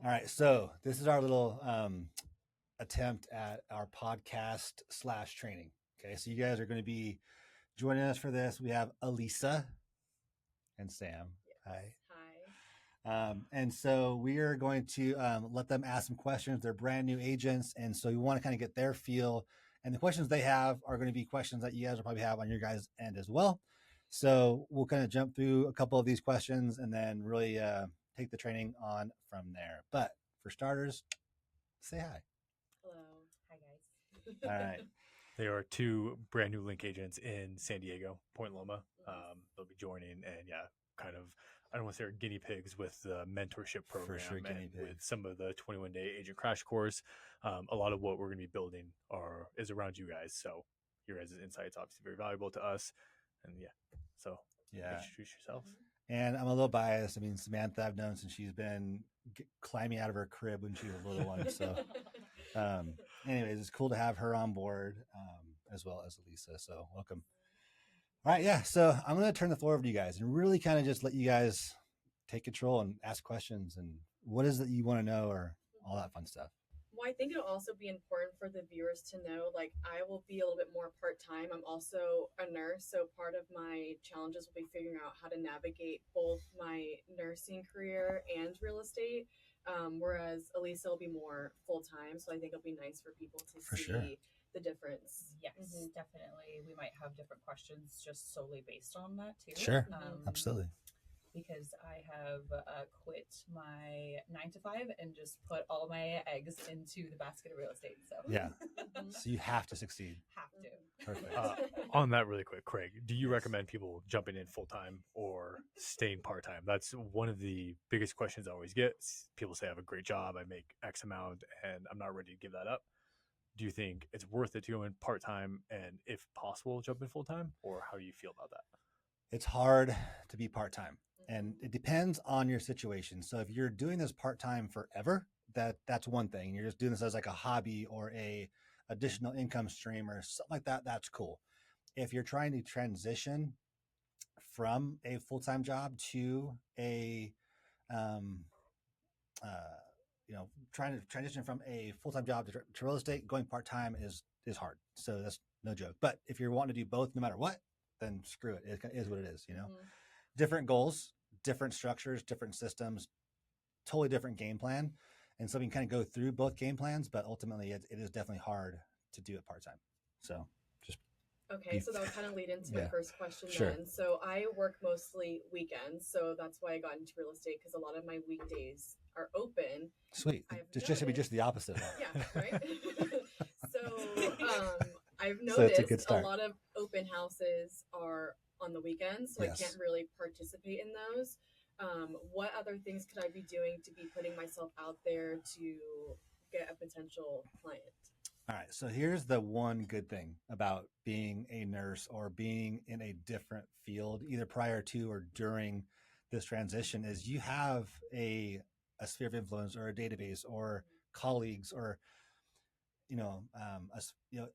All right, so this is our little attempt at our podcast slash training. Okay, so you guys are going to be joining us for this. We have Elisa and Sam. Yes. Hi. Hi. And so we are going to let them ask some questions. They're brand new agents, and so we want to kind of get their feel. And the questions they have are going to be questions that you guys will probably have on your guys' end as well. So we'll kind of jump through a couple of these questions and then really take the training on from there. But for starters, say hi. Hello. Hi, guys. All right. They are two brand new Link agents in San Diego, Point Loma. They'll be joining, and kind of, I don't want to say guinea pigs with the mentorship program and with some of the 21-day agent crash course. A lot of what we're going to be building is around you guys. So your guys' insights obviously very valuable to us. And so introduce yourself. And I'm a little biased. I mean, Samantha, I've known since she's been climbing out of her crib when she was a little one. So anyways, it's cool to have her on board as well as Elisa. So welcome. All right. Yeah. So I'm going to turn the floor over to you guys and really kind of just let you guys take control and ask questions and what is it you want to know or all that fun stuff. Well, I think it'll also be important for the viewers to know, like, I will be a little bit more part-time. I'm also a nurse, so part of my challenges will be figuring out how to navigate both my nursing career and real estate, whereas Elisa will be more full-time, so I think it'll be nice for people to see the difference. Yes, definitely. We might have different questions just solely based on that too. Sure, absolutely. Because I have quit my 9-to-5 and just put all my eggs into the basket of real estate. So yeah, so you have to succeed. Have to. Perfect. On that, really quick, Craig, do you recommend people jumping in full time or staying part time? That's one of the biggest questions I always get. People say I have a great job, I make X amount, and I'm not ready to give that up. Do you think it's worth it to go in part time, and if possible, jump in full time, or how do you feel about that? It's hard to be part time. And it depends on your situation. So if you're doing this part-time forever, that's one thing. You're just doing this as like a hobby or a additional income stream or something like that, that's cool. If you're trying to transition from a full-time job to a, trying to transition from a full-time job to real estate, going part-time is hard. So that's no joke. But if you're wanting to do both no matter what, then screw it. It is what it is, Different goals, different structures, different systems, totally different game plan. And so we can kind of go through both game plans, but ultimately it is definitely hard to do it part-time. So just. Okay, so that would kind of lead into my first question then. So I work mostly weekends, so that's why I got into real estate, because a lot of my weekdays are open. Sweet. It's just to be just the opposite. Yeah, right? So I've noticed a lot of open houses are on the weekends, so I can't really participate in those. What other things could I be doing to be putting myself out there to get a potential client? All right. So here's the one good thing about being a nurse or being in a different field, either prior to or during this transition, is you have a sphere of influence or a database or colleagues or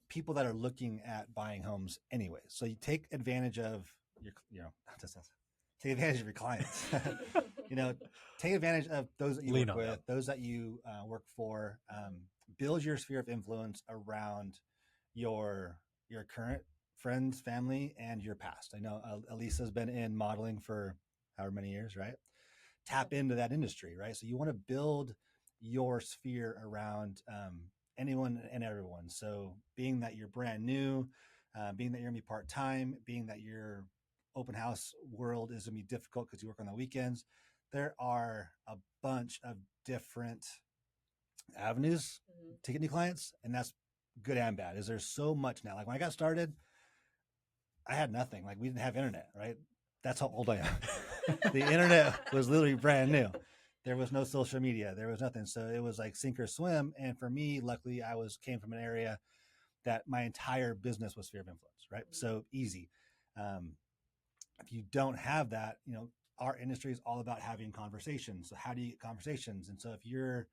people that are looking at buying homes anyway. So you take advantage of take advantage of your clients. Take advantage of those that you work with, those that you work for. Build your sphere of influence around your current friends, family, and your past. I know Elisa's been in modeling for however many years, right? Tap into that industry, right? So you want to build your sphere around anyone and everyone. So being that you're brand new, being that you're gonna be part-time, being that your open house world is gonna be difficult because you work on the weekends, there are a bunch of different avenues to get new clients, and that's good and bad. Is there's so much now. Like when I got started, I had nothing. Like we didn't have internet, right? That's how old I am. The internet was literally brand new. There was no social media. There was nothing. So it was like sink or swim. And for me, luckily, I came from an area that my entire business was sphere of influence, right? So easy. If you don't have that, our industry is all about having conversations. So how do you get conversations? And so if you're,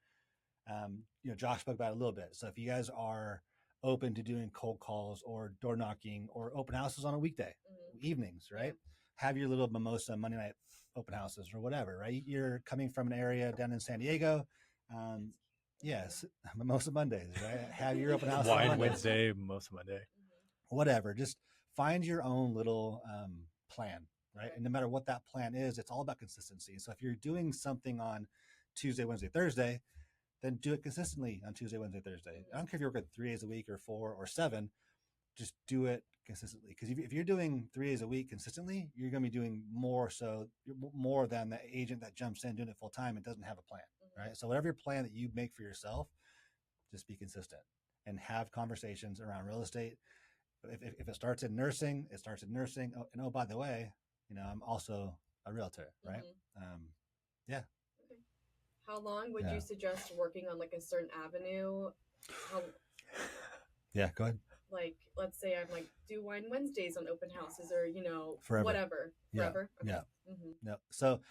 Josh spoke about it a little bit. So if you guys are open to doing cold calls or door knocking or open houses on a weekday, evenings, right? Have your little mimosa Monday night open houses or whatever, right? You're coming from an area down in San Diego, Yes, most of Mondays, right? Have your open house Wine on Monday. Wednesday, most of Monday. Whatever. Just find your own little plan, right? And no matter what that plan is, it's all about consistency. So if you're doing something on Tuesday, Wednesday, Thursday, then do it consistently on Tuesday, Wednesday, Thursday. I don't care if you're working 3 days a week or 4 or 7, just do it consistently. Because if you're doing 3 days a week consistently, you're going to be doing more than the agent that jumps in doing it full time and doesn't have a plan, right? So whatever your plan that you make for yourself, just be consistent and have conversations around real estate. If it starts in nursing, it starts in nursing. Oh, and by the way, I'm also a realtor, right? Yeah. Okay. How long would you suggest working on like a certain avenue? Yeah, go ahead. Like, let's say I'm like, do Wine Wednesdays on open houses or, forever. Whatever. Forever? Yeah. Okay. Yeah. No. So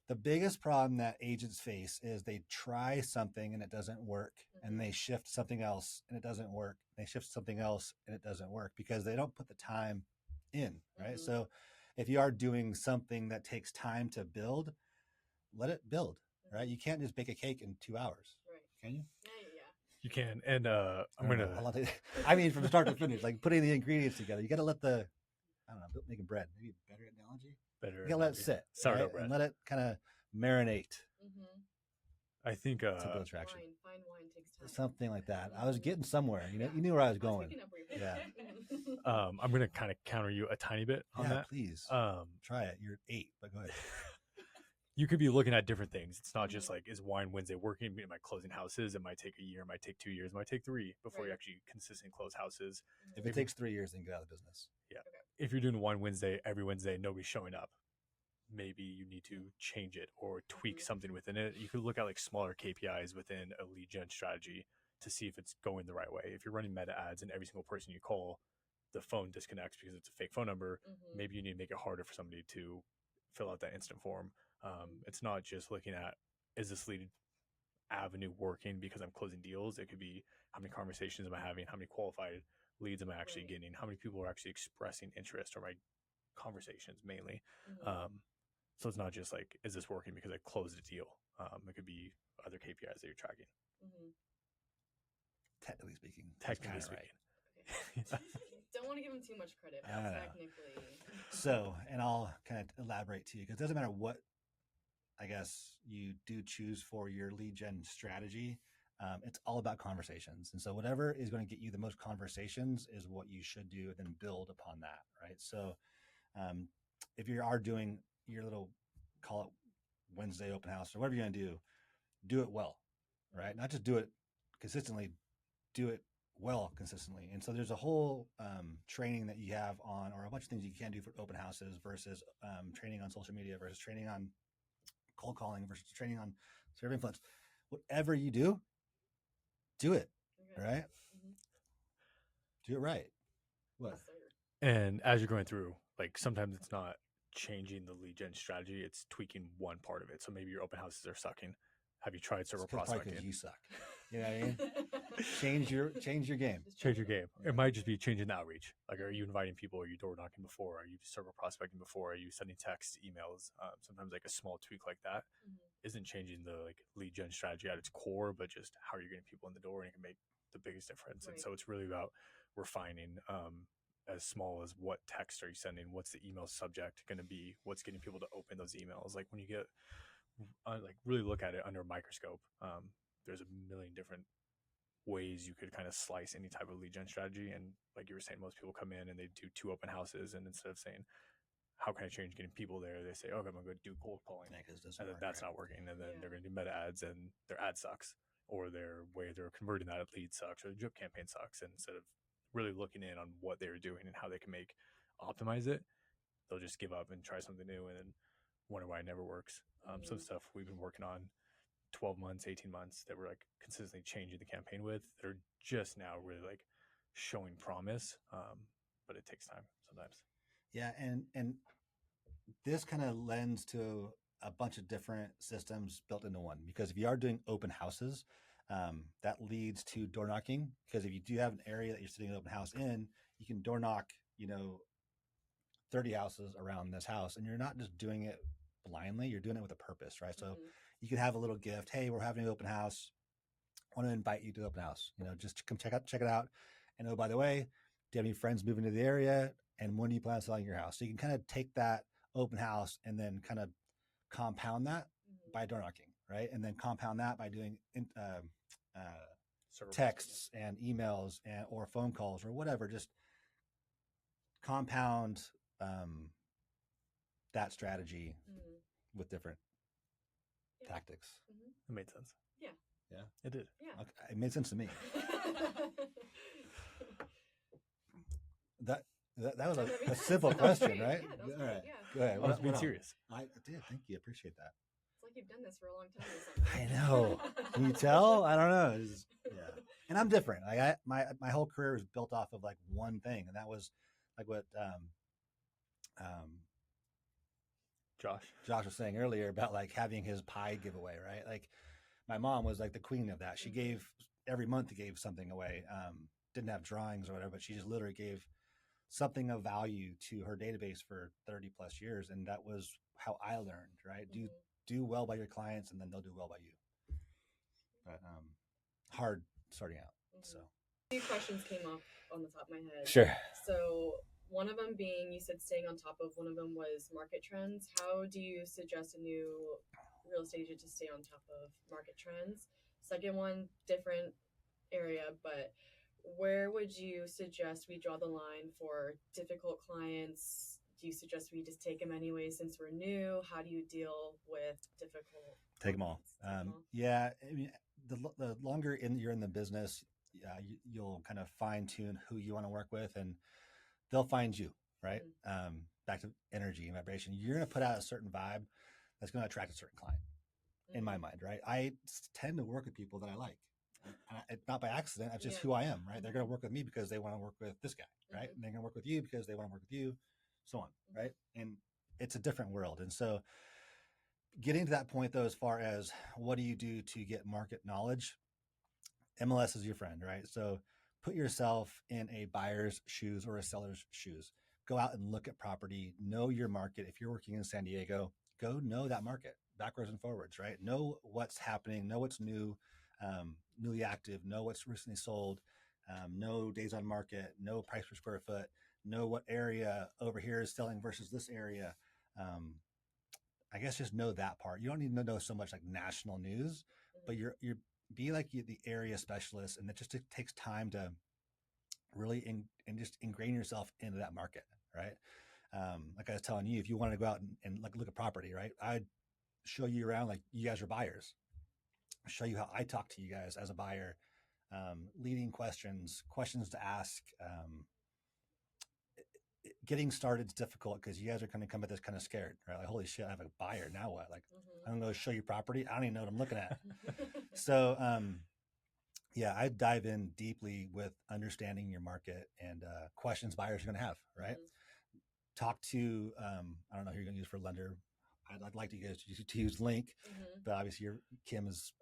the biggest problem that agents face is they try something and it doesn't work, and they shift something else and it doesn't work. They shift something else and it doesn't work because they don't put the time in, right? So if you are doing something that takes time to build, let it build, right? You can't just bake a cake in 2 hours. Right. Can you? Yeah. You can. And I mean, from start to finish, like putting the ingredients together, you got to let making bread, maybe a better analogy. You got to let it sit. Sourdough right? bread. And let it kind of marinate. I think to build traction. Fine wine takes time. Something like that. I was getting somewhere. You knew where I was going. Yeah. I'm going to kind of counter you a tiny bit on that. Please. Try it. You're 8, but go ahead. You could be looking at different things. It's not just like, is Wine Wednesday working? Am I closing houses? It might take a year, it might take 2 years, it might take 3 before you actually consistently close houses. If it takes 3 years, then get out of the business. Yeah. Okay. If you're doing Wine Wednesday every Wednesday, nobody's showing up, maybe you need to change it or tweak something within it. You could look at like smaller KPIs within a lead gen strategy to see if it's going the right way. If you're running meta ads and every single person you call, the phone disconnects because it's a fake phone number, maybe you need to make it harder for somebody to fill out that instant form. It's not just looking at, is this lead avenue working because I'm closing deals? It could be, how many conversations am I having? How many qualified leads am I actually getting? How many people are actually expressing interest, or my conversations mainly? So it's not just like, is this working because I closed a deal? It could be other KPIs that you're tracking. Technically speaking. Right. Don't want to give him too much credit. Technically. So, and I'll kind of elaborate to you, because it doesn't matter what, I guess, you do choose for your lead gen strategy. It's all about conversations. And so whatever is going to get you the most conversations is what you should do, and then build upon that, right? So if you are doing your little, call it Wednesday open house or whatever you're going to do it well, right? Not just do it consistently, do it well consistently. And so there's a whole training that you have on, or a bunch of things you can do for open houses versus training on social media versus training on cold calling versus training on sphere of influence. Whatever you do it. Okay. Right? Do it right. What? And as you're going through, like, sometimes it's not changing the lead gen strategy, it's tweaking one part of it. So maybe your open houses are sucking. Have you tried server prospecting? Because you suck. You know what I mean? Change your game. Change your game. It might just be changing the outreach. Like, are you inviting people? Are you door knocking before? Are you server prospecting before? Are you sending texts, emails? Sometimes like a small tweak like that isn't changing the like lead gen strategy at its core, but just how are you getting people in the door, and it can make the biggest difference. Right. And so it's really about refining as small as what text are you sending? What's the email subject going to be? What's getting people to open those emails? Like, when you get like really look at it under a microscope, there's a million different ways you could kind of slice any type of lead gen strategy. And like you were saying, most people come in and they do 2 open houses, and instead of saying, how can I change getting people there, they say, okay, I'm gonna go do cold calling, and then that's not working, and then they're gonna do meta ads and their ad sucks, or their way they're converting that lead sucks, or the drip campaign sucks. And instead of really looking in on what they're doing and how they can optimize it, they'll just give up and try something new and then wonder why it never works. Some stuff we've been working on 12 months, 18 months that we're like consistently changing the campaign with, they're just now really like showing promise. But it takes time sometimes. Yeah. And this kind of lends to a bunch of different systems built into one, because if you are doing open houses, that leads to door knocking, because if you do have an area that you're sitting an open house in, you can door knock, 30 houses around this house, and you're not just doing it blindly, you're doing it with a purpose, right? So you could have a little gift. Hey, we're having an open house. I want to invite you to the open house. Just to come check it out. And oh, by the way, do you have any friends moving to the area? And when do you plan on selling your house? So you can kind of take that open house and then kind of compound that by door knocking, right? And then compound that by doing texts and emails or phone calls or whatever. Just compound that strategy with different tactics. It made sense. Yeah, it did. Yeah, okay. It made sense to me. That was a simple question, right? Yeah, all right, yeah. Go ahead. I was being serious. I did. Thank you. I appreciate that. It's like you've done this for a long time or something. I know. Can you tell? I don't know. Yeah. And I'm different. Like my whole career was built off of like one thing, and that was like what Josh was saying earlier about like having his pie giveaway, right? Like my mom was like the queen of that. She gave every month, gave something away. Didn't have drawings or whatever, but she just literally gave something of value to her database for 30 plus years. And that was how I learned, right? Do well by your clients and then they'll do well by you. But hard starting out. So a few questions came up on the top of my head. Sure. So one of them being, you said staying on top of, one of them was market trends. How do you suggest a new real estate agent to stay on top of market trends? Second one, different area, but where would you suggest we draw the line for difficult clients? Do you suggest we just take them anyway since we're new? How do you deal with difficult? Take them all. Yeah, I mean, the longer you're in the business, you'll kind of fine tune who you want to work with, and they'll find you, right? Back to energy and vibration. You're going to put out a certain vibe that's going to attract a certain client. In my mind, right? I tend to work with people that I like. It's not by accident. That's just who I am, right? They're going to work with me because they want to work with this guy, right? And they're going to work with you because they want to work with you, so on, right? And it's a different world. And so getting to that point, though, as far as what do you do to get market knowledge, MLS is your friend, right? So put yourself in a buyer's shoes or a seller's shoes. Go out and look at property, know your market. If you're working in San Diego, go know that market backwards and forwards, right? Know what's happening, know what's new, newly active, know what's recently sold, know days on market, know price per square foot, know what area over here is selling versus this area. I guess just know that part. You don't need to know so much like national news, but you're be like the area specialist, and it just takes time to really just ingrain yourself into that market, right? Like I was telling you, if you wanted to go out and like look at property, right? I'd show you around like you guys are buyers. Show you how I talk to you guys as a buyer, leading questions to ask. Getting started is difficult because you guys are going to come at this kind of scared, right? Like, holy shit, I have a buyer. Now what? Like, I'm going to show you property. I don't even know what I'm looking at. So, yeah, I dive in deeply with understanding your market and questions buyers are going to have, right? Talk to, I don't know who you're going to use for lender. I'd like to use Link, but obviously Kim is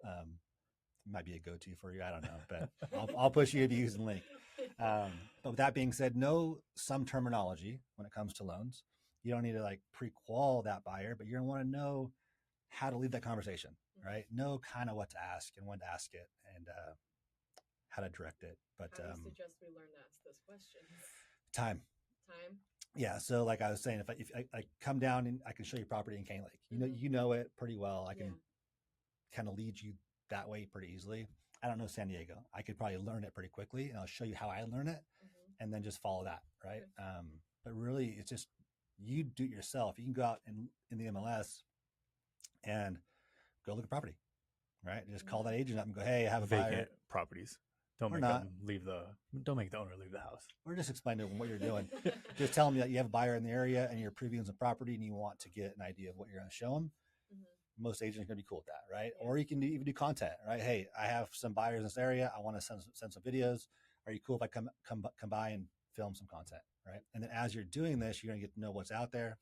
might be a go-to for you. I don't know, but I'll push you to use Link. But with that being said, know some terminology when it comes to loans. You don't need to like pre-qual that buyer, but you're going to want to know how to lead that conversation, right? Know kind of what to ask and when to ask it and how to direct it. But how do you suggest we learn to ask those questions? Time. Yeah. So like I was saying, if I come down and I can show you property in Cane Lake, you know it pretty well. I can kind of lead you that way pretty easily. I don't know San Diego. I could probably learn it pretty quickly, and I'll show you how I learn it, and then just follow that, right? But really, it's just you do it yourself. You can go out in the MLS and go look at property, right? Just call that agent up and go, "Hey, I have a vacant buyer." Properties. Don't make the owner leave the house. Or just explain to them what you're doing. Just tell them that you have a buyer in the area and you're previewing some property and you want to get an idea of what you're going to show them. Most agents are going to be cool with that, right? Or you can even do content, right? Hey, I have some buyers in this area. I want to send some videos. Are you cool if I come by and film some content, right? And then as you're doing this, you're going to get to know what's out there.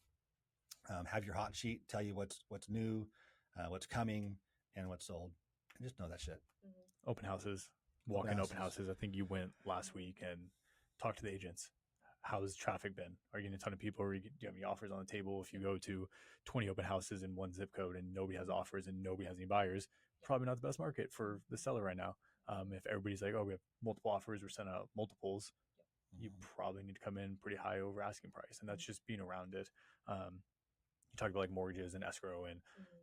Have your hot sheet tell you what's new, what's coming, and what's sold. And just know that shit. Open houses, walk-in open houses. I think you went last week and talked to the agents. how's traffic been? Are you getting a ton of people? Or do you have any offers on the table? If you go to 20 open houses in one zip code and nobody has offers and nobody has any buyers, probably not the best market for the seller right now. If everybody's like, oh, we have multiple offers, we're sending out multiples, you probably need to come in pretty high over asking price. And that's just being around it. You talk about like mortgages and escrow and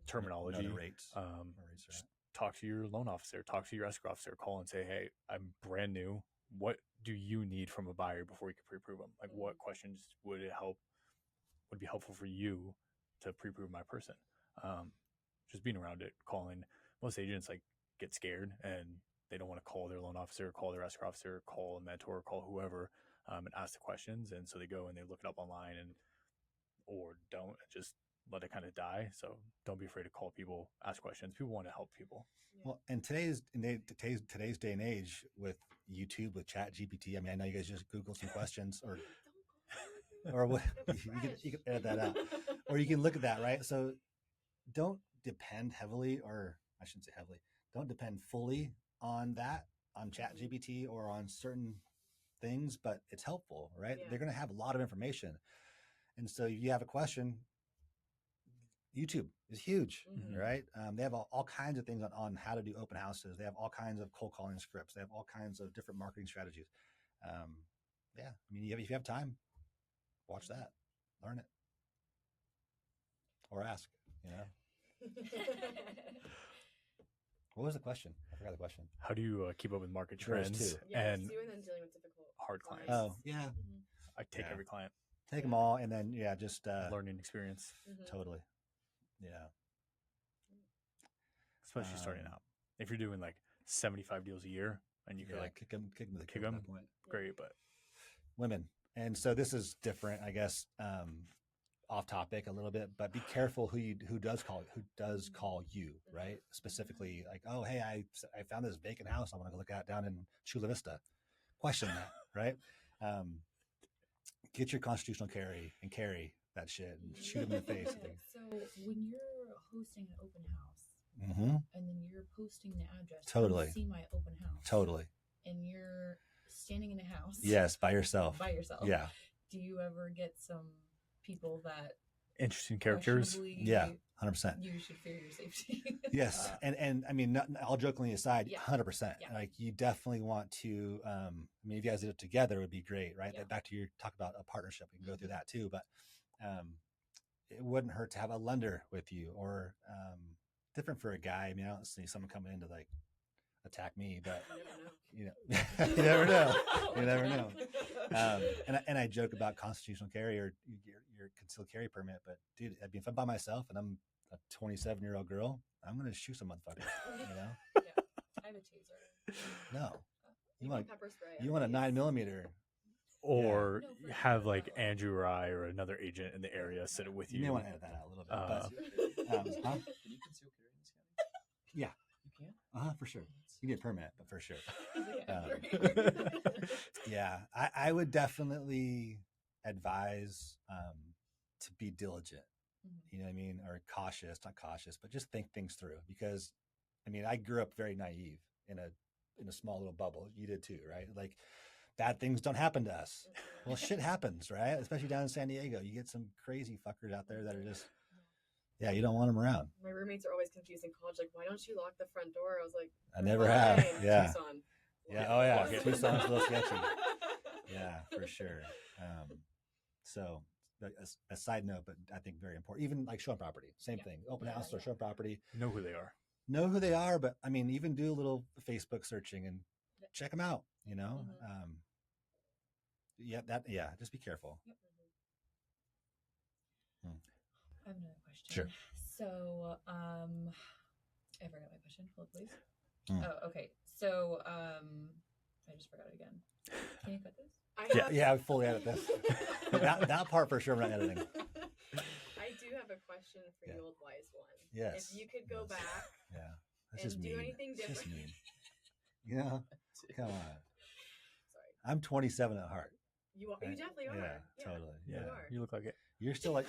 terminology. Rates. Talk to your loan officer, talk to your escrow officer, call and say, hey, I'm brand new. What do you need from a buyer before you can pre-approve them? Like what questions would be helpful for you to pre-approve my person? Just being around it, calling. Most agents like get scared and they don't want to call their loan officer, call their escrow officer, call a mentor, call whoever, and ask the questions. And so they go and they look it up online or don't just let it kind of die. So don't be afraid to call people, ask questions. People want to help people. Well, and today's day and age with YouTube, with Chat GPT, I mean, I know you guys just Google some questions or what you can edit that out, or you can look at that, right? So don't depend heavily, or I shouldn't say heavily, don't depend fully on that, on Chat GPT or on certain things, but it's helpful, right? They're going to have a lot of information. And so if you have a question, YouTube is huge, right? They have all kinds of things on how to do open houses. They have all kinds of cold calling scripts. They have all kinds of different marketing strategies. I mean, if you have time, watch that, learn it, or ask, What was the question? I forgot the question. How do you keep up with market trends and then dealing with difficult hard clients? Oh, yeah. I take every client. Take them all, and then just learning experience. Totally. Yeah. Especially starting out. If you're doing like 75 deals a year and you can like kick them at that point. Great, but women. And so this is different, I guess, off topic a little bit, but be careful who does call you, right? Specifically, like, oh, hey, I found this vacant house I want to look at down in Chula Vista. Question that, right? Get your constitutional carry and carry that shit and shoot them in the face. So when you're hosting an open house and then you're posting the address, totally. See my open house. Totally. And you're standing in the house. Yes, by yourself. Yeah. Do you ever get some people that interesting characters? Yeah, 100%. You should fear your safety. Yes, and I mean, all jokingly aside, 100%. Like you definitely want to. I mean, if you guys did it together, it would be great, right? Yeah. Back to your talk about a partnership, we can go through that too. But it wouldn't hurt to have a lender with you, or different for a guy. I mean, I don't see someone coming in to like attack me, but you never know. You never know. And I joke about constitutional carry or your concealed carry permit, but dude, I mean, if I'm by myself and I'm a 27-year-old girl, I'm gonna shoot some motherfuckers. Yeah, I have a taser. No, you want pepper spray. You want a 9mm. Or have like Andrew or I or another agent in the area sit it with you. You may want to edit that out a little bit. But, Can you conceal carry in this county? Yeah. You can? For sure. You need a permit, but for sure. Yeah, I would definitely advise to be diligent. You know what I mean? Or cautious, not cautious, but just think things through. Because, I mean, I grew up very naive in a small little bubble. You did too, right? Like, bad things don't happen to us. Well, shit happens, right? Especially down in San Diego. You get some crazy fuckers out there that are just, you don't want them around. My roommates are always confused in college. Like, why don't you lock the front door? I was like, I never have. Yeah. Tucson. Yeah. Oh, yeah. Tucson's a little sketchy. Yeah, for sure. So a side note, but I think very important. Even like showing property, same thing. Open house or showing property. Know who they are. Know who they are, but I mean, even do a little Facebook searching and check them out. Just be careful. I have another question. Sure. So, I forgot my question. Hold, please. Oh, okay. So, I just forgot it again. Can you cut this? I fully edit this. that part for sure I'm not editing. I do have a question for you, old wise one. Yes. If you could go back that's and just do mean. anything It's different. just mean. Come on. Sorry. I'm 27 at heart. You definitely are. Yeah, totally. Yeah. You are. You look like it. You're still like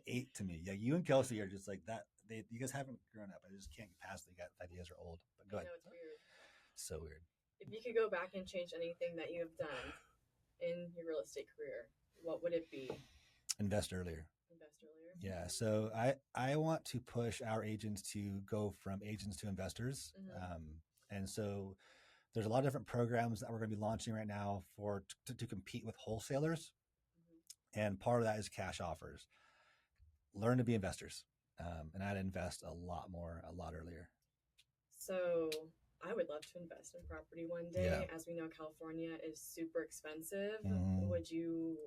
8 to me. Yeah, you and Kelsey are just like that. You guys haven't grown up. I just can't get past the ideas are old. But go ahead. I know, it's weird. So weird. If you could go back and change anything that you have done, in your real estate career, what would it be? Invest earlier. Invest earlier. Yeah. So I want to push our agents to go from agents to investors. And so there's a lot of different programs that we're going to be launching right now to compete with wholesalers. And part of that is cash offers. Learn to be investors. And I'd invest a lot more, a lot earlier. So I would love to invest in property one day. Yeah. As we know, California is super expensive. Would you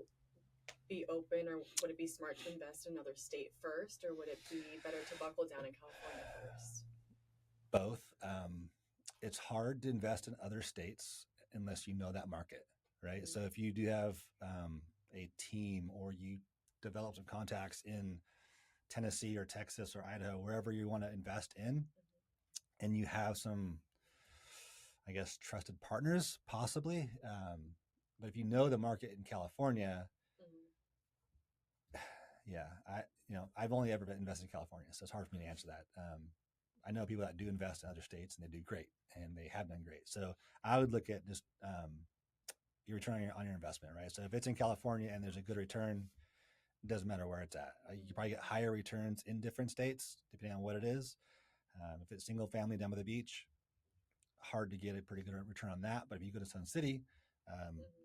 be open, or would it be smart to invest in another state first, or would it be better to buckle down in California first? Both. It's hard to invest in other states unless you know that market, right? So if you do have a team, or you develop some contacts in Tennessee or Texas or Idaho, wherever you want to invest in, and you have some, I guess, trusted partners, possibly. But if you know the market in California, yeah, I've only ever been invested in California, so it's hard for me to answer that. I know people that do invest in other states, and they do great, and they have done great. So I would look at just your return on your investment, right? So if it's in California and there's a good return, it doesn't matter where it's at. You probably get higher returns in different states, depending on what it is. If it's single family down by the beach, hard to get a pretty good return on that. But if you go to Sun City,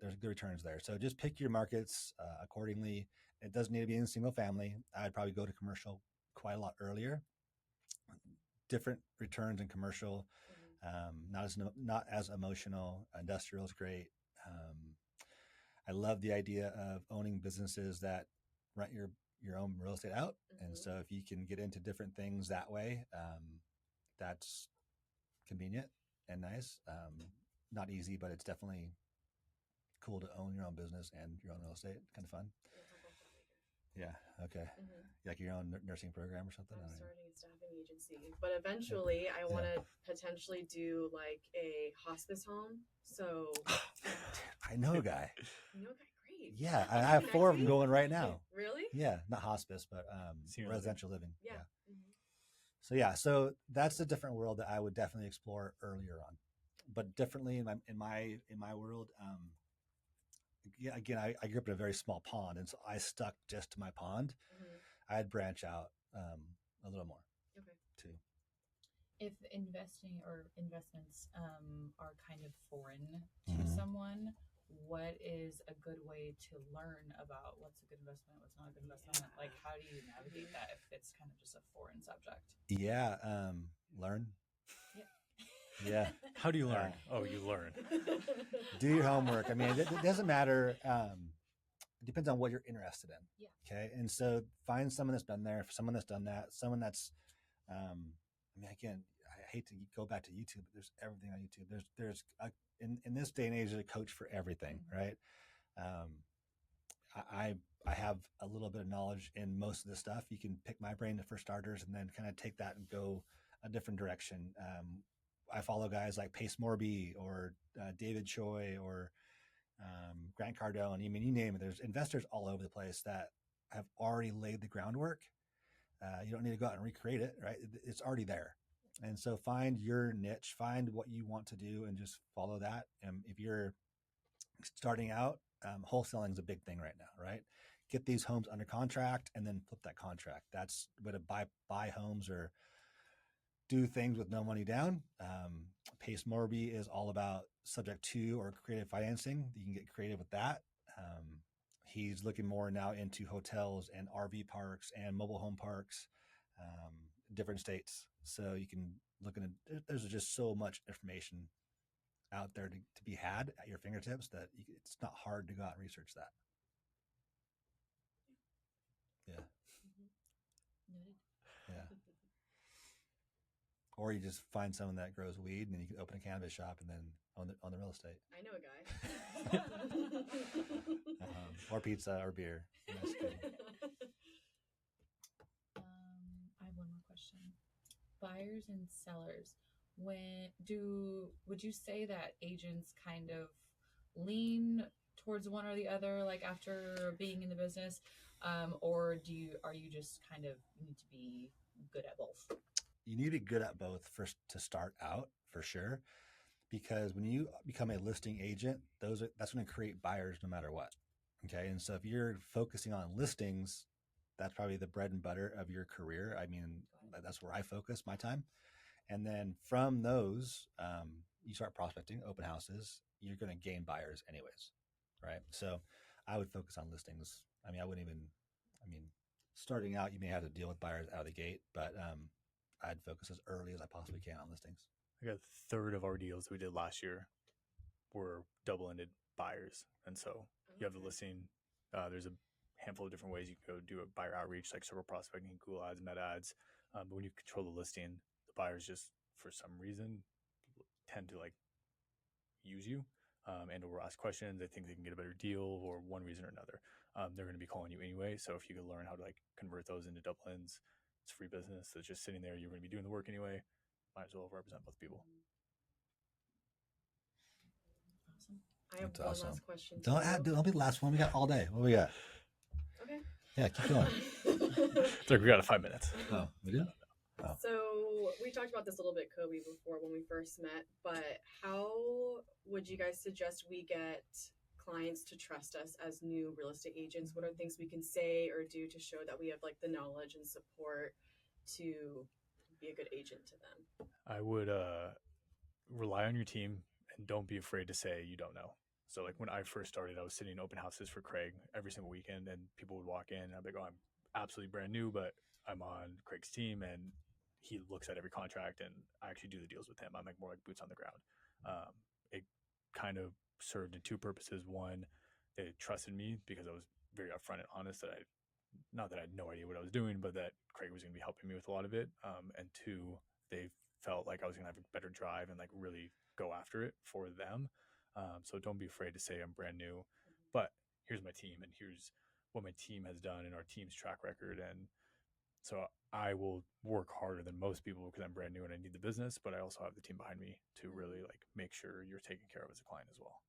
there's good returns there. So just pick your markets accordingly. It doesn't need to be in single family. I'd probably go to commercial quite a lot earlier. Different returns in commercial, not as emotional. Industrial is great. I love the idea of owning businesses that rent your own real estate out. And so if you can get into different things that way, that's convenient and nice. Not easy, but it's definitely cool to own your own business and your own real estate. Kind of fun. Yeah. Okay. Like your own nursing program or something? I'm starting a staffing agency, but eventually I want to potentially do like a hospice home. So I know a guy. You know a guy? Great. Yeah. I have 4 of them going right now. Really? Yeah. Not hospice, but residential living. Yeah. So that's a different world that I would definitely explore earlier on, but differently in my world. Again, I grew up in a very small pond, and so I stuck just to my pond. I'd branch out a little more. Okay. Too. If investing or investments are kind of foreign to someone, what is a good way to learn about what's a good investment, what's not a good investment? Like, how do you navigate that if it's kind of just a foreign subject? Yeah. Learn. Yeah. How do you learn? You learn. Do your homework. I mean, it doesn't matter. It depends on what you're interested in. Yeah. Okay. And so find someone that's been there, someone that's done that, someone that's, again, I hate to go back to YouTube, but there's everything on YouTube. There's in this day and age, there's a coach for everything, right? I have a little bit of knowledge in most of this stuff. You can pick my brain for starters, and then kind of take that and go a different direction. I follow guys like Pace Morby or David Choi or Grant Cardone. I mean, you name it. There's investors all over the place that have already laid the groundwork. You don't need to go out and recreate it, right? It's already there. And so find your niche, find what you want to do, and just follow that. If you're starting out, wholesaling is a big thing right now, right? Get these homes under contract and then flip that contract. That's what to buy homes or do things with no money down. Pace Morby is all about subject to or creative financing. You can get creative with that. He's looking more now into hotels and RV parks and mobile home parks, different states. So you can look into, there's just so much information out there to be had at your fingertips that it's not hard to go out and research that. Yeah. Yeah. Or you just find someone that grows weed, and then you can open a cannabis shop and then own the real estate. I know a guy. Or pizza or beer. I have one more question. Buyers and sellers. Would you say that agents kind of lean towards one or the other, like after being in the business, or are you just kind of need to be good at both? You need to be good at both first to start out, for sure. because when you become a listing agent, that's going to create buyers no matter what. Okay. And so if you're focusing on listings, that's probably the bread and butter of your career. I mean, that's where I focus my time. And then from those, you start prospecting, open houses, you're going to gain buyers anyways. Right. So I would focus on listings. I mean, starting out, you may have to deal with buyers out of the gate, but I'd focus as early as I possibly can on listings. I got a third of our deals that we did last year were double-ended buyers. And so you have the listing. There's a handful of different ways you can go do a buyer outreach, like circle prospecting, Google ads, meta ads. But when you control the listing, the buyers just, for some reason, tend to like use you and or ask questions. They think they can get a better deal or one reason or another. They're going to be calling you anyway. So if you could learn how to like convert those into double ends, it's free business. It's just sitting there. You're going to be doing the work anyway. Might as well represent both people. Awesome. I have one last question. Don't be the last one. We got all day. What we got? Okay. Yeah, keep going. It's like we got 5 minutes. Oh, we do? Oh. So we talked about this a little bit, Kobe, before when we first met, but how would you guys suggest we get clients to trust us as new real estate agents? What are things we can say or do to show that we have like the knowledge and support to be a good agent to them? I would rely on your team and don't be afraid to say you don't know. So like when I first started, I was sitting in open houses for Craig every single weekend, and people would walk in and I'd be like, oh, I'm absolutely brand new, but I'm on Craig's team and he looks at every contract and I actually do the deals with him. I'm like more like boots on the ground. It kind of served in two purposes. One, they trusted me because I was very upfront and honest that not that I had no idea what I was doing, but that Craig was going to be helping me with a lot of it. And two, they felt like I was going to have a better drive and like really go after it for them. So don't be afraid to say I'm brand new, but here's my team and here's what my team has done and our team's track record. And so I will work harder than most people because I'm brand new and I need the business, but I also have the team behind me to really like make sure you're taken care of as a client as well.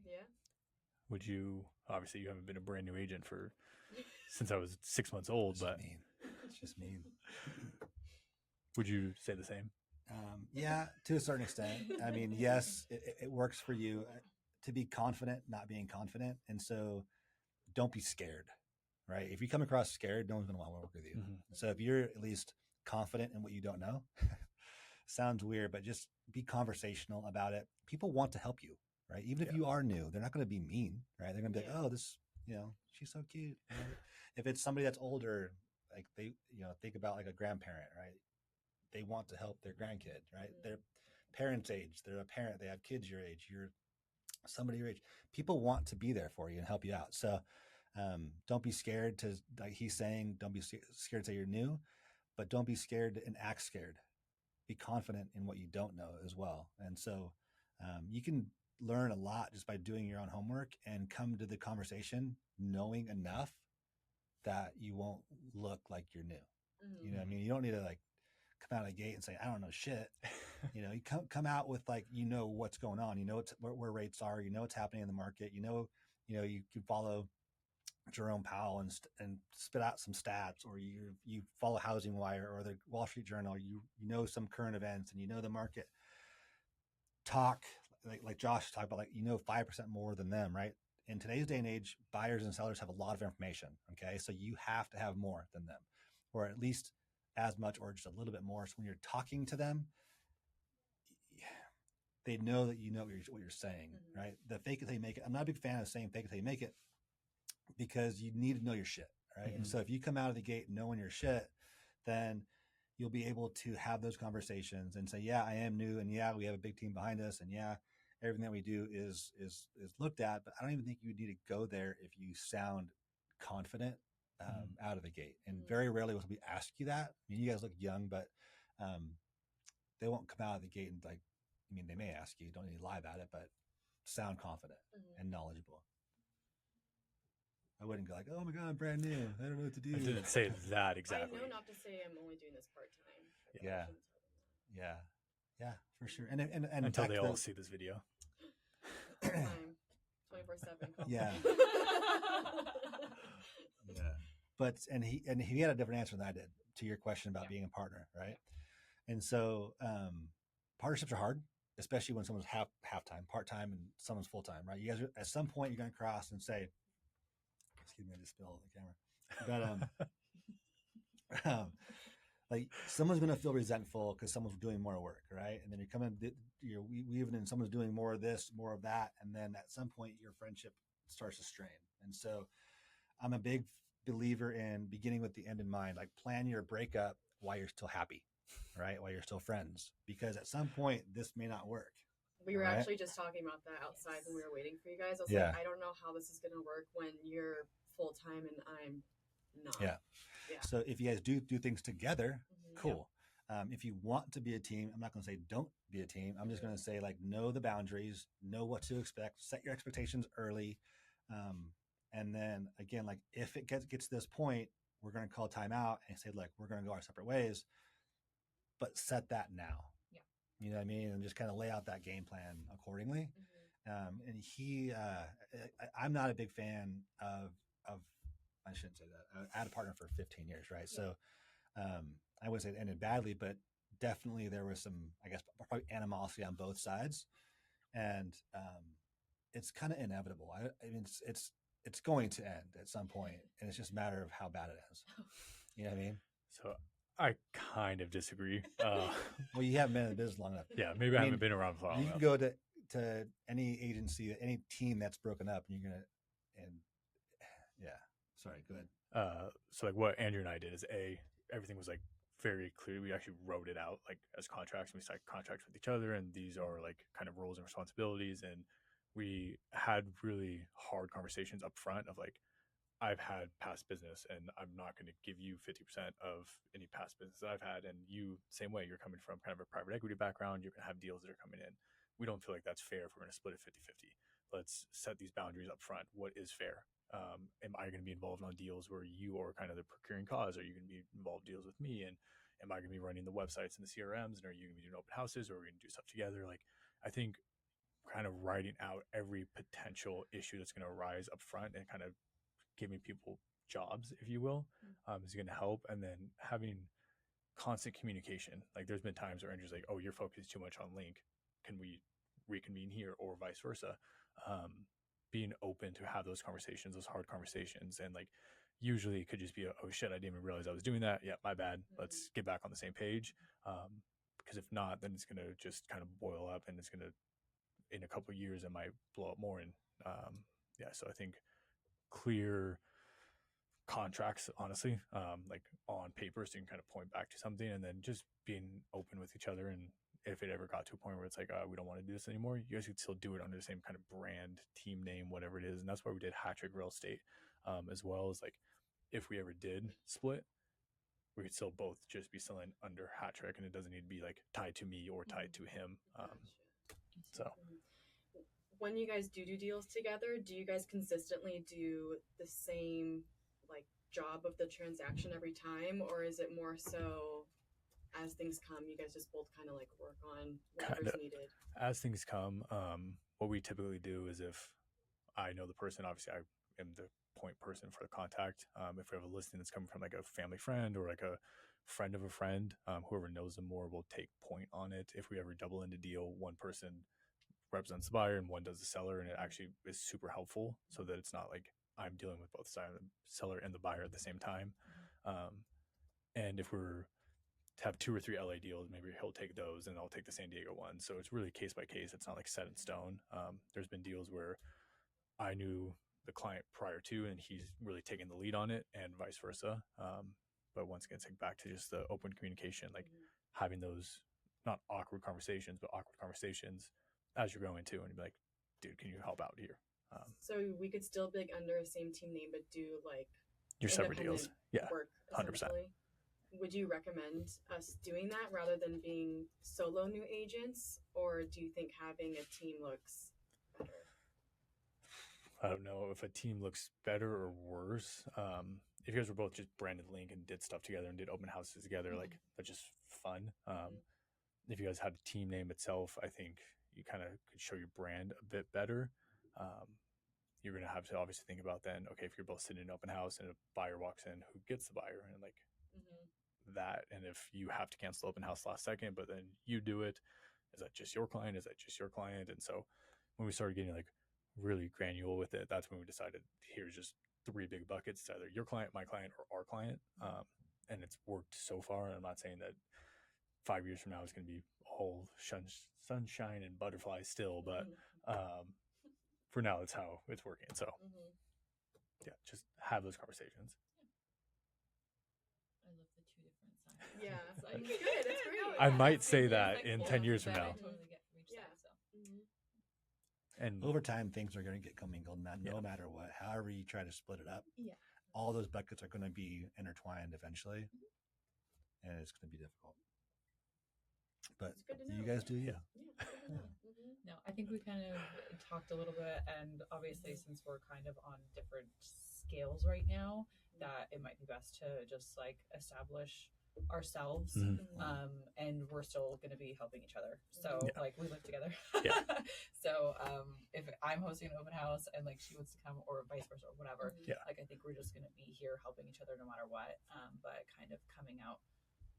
Yeah. Would you, obviously you haven't been a brand new agent since I was 6 months old, but it's just mean. Would you say the same? Yeah, to a certain extent. I mean, yes, it works for you to be confident, not being confident. And so don't be scared, right? If you come across scared, no one's going to want to work with you. Mm-hmm. So if you're at least confident in what you don't know, sounds weird, but just be conversational about it. People want to help you, right? Even if you are new, they're not going to be mean, right? They're going to be like, oh, this, she's so cute. If it's somebody that's older, like they, think about like a grandparent, right? They want to help their grandkid, right? Their parents' age, they're a parent, they have kids your age, you're somebody your age. People want to be there for you and help you out. So don't be scared to, like he's saying, don't be scared to say you're new, but don't be scared and act scared. Be confident in what you don't know as well. And so you can learn a lot just by doing your own homework and come to the conversation knowing enough that you won't look like you're new. Mm-hmm. You know what I mean? You don't need to like come out of the gate and say, I don't know shit. You come out with like, what's going on, where rates are, what's happening in the market, you can follow Jerome Powell and spit out some stats, or you follow Housing Wire or the Wall Street Journal, you know some current events and the market. Talk like Josh talked about, 5% more than them, right? In today's day and age, buyers and sellers have a lot of information. Okay. So you have to have more than them, or at least as much or just a little bit more. So when you're talking to them, they know that you know what you're saying, mm-hmm. right? The fake it till you make it. I'm not a big fan of saying fake it till you make it, because you need to know your shit, right? Mm-hmm. And so if you come out of the gate knowing your shit, then you'll be able to have those conversations and say, yeah, I am new, and yeah, we have a big team behind us, and yeah, everything that we do is looked at. But I don't even think you need to go there if you sound confident out of the gate. And very rarely will somebody ask you that. I mean, you guys look young, but they won't come out of the gate and they may ask you, don't need to lie about it, but sound confident and knowledgeable. I wouldn't go like, oh my God, I'm brand new, I don't know what to do. I didn't say that exactly. I know not to say I'm only doing this part-time. Yeah, for sure. And until they all see this video. 24/7. Yeah. Yeah. But he had a different answer than I did to your question about being a partner, right? And so partnerships are hard, especially when someone's half-time, part-time, and someone's full-time, right? You guys are, at some point, you're going to cross and say, excuse me, I just spilled the camera. But like someone's going to feel resentful because someone's doing more work, right? And then you're coming, we even in someone's doing more of this, more of that, and then at some point your friendship starts to strain. And so, I'm a big believer in beginning with the end in mind. Like plan your breakup while you're still happy, right? While you're still friends, because at some point this may not work. We were actually just talking about that outside when we were waiting for you guys. I was like, I don't know how this is going to work when you're full time and I'm not. Yeah. So if you guys do things together, cool. If you want to be a team, I'm not going to say don't be a team. I'm just going to say like know the boundaries, know what to expect, set your expectations early. And then again, like if it gets to this point, we're going to call timeout and say, like, we're going to go our separate ways, but set that now. Yeah. You know what I mean? And just kind of lay out that game plan accordingly. And I'm not a big fan of, I shouldn't say that. I had a partner for 15 years, right? Yeah. So I wouldn't say it ended badly, but definitely there was some, I guess, probably animosity on both sides. And it's kind of inevitable. I mean, it's going to end at some point, and it's just a matter of how bad it is. You know what I mean? So I kind of disagree. Well, you haven't been in the business long enough. Yeah, maybe I haven't been around for long enough. You can go to any agency, any team that's broken up, and you're gonna, and yeah. Sorry, go ahead. So like what Andrew and I did is everything was like very clear. We actually wrote it out like as contracts, and we signed contracts with each other, and these are like kind of roles and responsibilities. And we had really hard conversations up front of like, I've had past business and I'm not going to give you 50% of any past business that I've had. And you, same way, you're coming from kind of a private equity background, you're going to have deals that are coming in. We don't feel like that's fair if we're going to split it 50-50. Let's set these boundaries up front. What is fair? Am I going to be involved on deals where you are kind of the procuring cause? Are you going to be involved in deals with me? And am I going to be running the websites and the CRMs? And are you going to be doing open houses, or are we going to do stuff together? Like, I think kind of writing out every potential issue that's going to arise up front and kind of giving people jobs, if you will, is going to help. And then having constant communication. Like there's been times where Andrew's like, oh, you're focused too much on Link. Can we reconvene here, or vice versa? Being open to have those conversations, those hard conversations. And like, usually it could just be, oh shit, I didn't even realize I was doing that. Yeah, my bad. Let's get back on the same page. Because if not, then it's going to just kind of boil up, and it's going to, in a couple of years, it might blow up more. And so I think clear contracts, honestly, like on paper, so you can kind of point back to something, and then just being open with each other. And if it ever got to a point where it's like, we don't want to do this anymore, you guys could still do it under the same kind of brand, team name, whatever it is. And that's why we did Hattrick Real Estate, as well as like, if we ever did split, we could still both just be selling under Hattrick, and it doesn't need to be like tied to me or tied to him. So when you guys do deals together, do you guys consistently do the same like job of the transaction every time, or is it more so as things come, you guys just both kind of like work on whatever's needed? As things come, what we typically do is, if I know the person, obviously I am the point person for the contact. If we have a listing that's coming from like a family friend or like a friend of a friend, whoever knows them more will take point on it. If we ever double into deal, one person represents the buyer and one does the seller, and it actually is super helpful so that it's not like I'm dealing with both sides, the seller and the buyer at the same time. And if we're to have 2 or 3 LA deals, maybe he'll take those and I'll take the San Diego one. So it's really case by case. It's not like set in stone. There's been deals where I knew the client prior to, and he's really taken the lead on it, and vice versa. But once again, it's like back to just the open communication, like having those not awkward conversations, but awkward conversations as you're going to, and be like, dude, can you help out here? So we could still be like under the same team name, but do like your separate deals. Yeah, work, 100%. Would you recommend us doing that rather than being solo new agents, or do you think having a team looks better? I don't know if a team looks better or worse. If you guys were both just branded Link and did stuff together and did open houses together, like that's just fun. If you guys had a team name itself, I think you kind of could show your brand a bit better. You're going to have to obviously think about then, okay, if you're both sitting in an open house and a buyer walks in, who gets the buyer? And like that. And if you have to cancel the open house last second, but then you do it, is that just your client? Is that just your client? And so when we started getting like really granular with it, that's when we decided here's just 3 big buckets. It's either your client, my client, or our client. And it's worked so far. And I'm not saying that 5 years from now it's going to be all sunshine and butterflies still, but for now, it's how it's working. So yeah, just have those conversations. I love the 2 different sides. Yeah, It's it's good. It's great. I might say It's that like in full 10 years from that now. I totally get from each Yeah. side, so. And Over time, things are going to get commingled, no Yeah. matter what. However you try to split it up, Yeah. all those buckets are going to be intertwined eventually, and it's going to be difficult. But It's good to you know. guys do you. Yeah, good to know. No, I think we kind of talked a little bit, and obviously, since we're kind of on different scales right now, that it might be best to just like establish ourselves, and we're still going to be helping each other. So, Yeah. like, we live together. Yeah. So, if I'm hosting an open house and like she wants to come, or vice versa, or whatever, Yeah. like I think we're just going to be here helping each other no matter what. But kind of coming out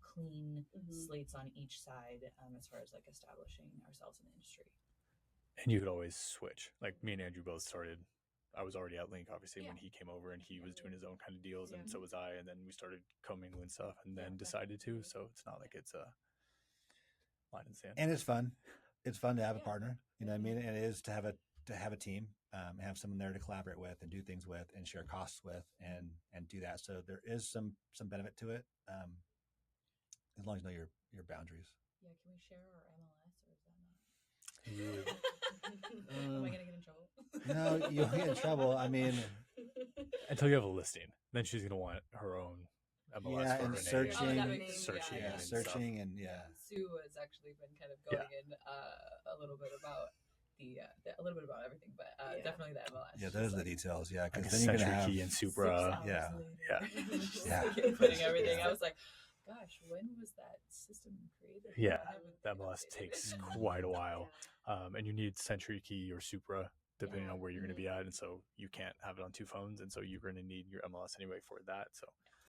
clean slates on each side as far as like establishing ourselves in the industry. And you could always switch. Like me and Andrew both started. I was already at Link, obviously, when he came over, and he was doing his own kind of deals, and so was I. And then we started commingling stuff, and then decided to. So it's not like it's a line in the sand. And it's fun. It's fun to have a partner. You know what I mean? And it is to have a team, have someone there to collaborate with and do things with and share costs with and do that. So there is some benefit to it, as long as you know your boundaries. Yeah, can we share our MLS, or is that not? Am I gonna get in trouble? No, you'll get in trouble. I mean, Until you have a listing, then she's gonna want her own MLS Yeah, for and her searching. name, Oh, that and makes- searching, yeah, and searching stuff. and Sue has actually been kind of going in a little bit about a little bit about everything, but definitely the MLS. yeah, those are the details. Yeah, Like because a then you're gonna Century have Key and Supra. Yeah. Yeah. Putting everything. I was like, gosh, when was that system created? Yeah, I haven't the been MLS updated. takes quite a while, and you need Century Key or Supra depending on where you're going to be at, and so you can't have it on 2 phones, and so you're going to need your MLS anyway for that. So